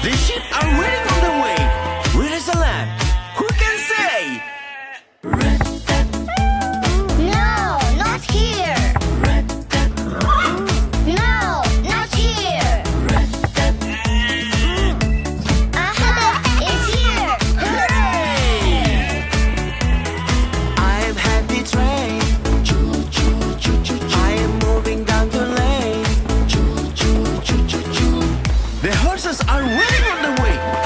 The sheep are waiting on the way. Where is the lamb? Who can say? No, not here. No, not here. Aha, it's here. Hooray! I am happy train. I am moving down the lane. The horses are waiting on the way.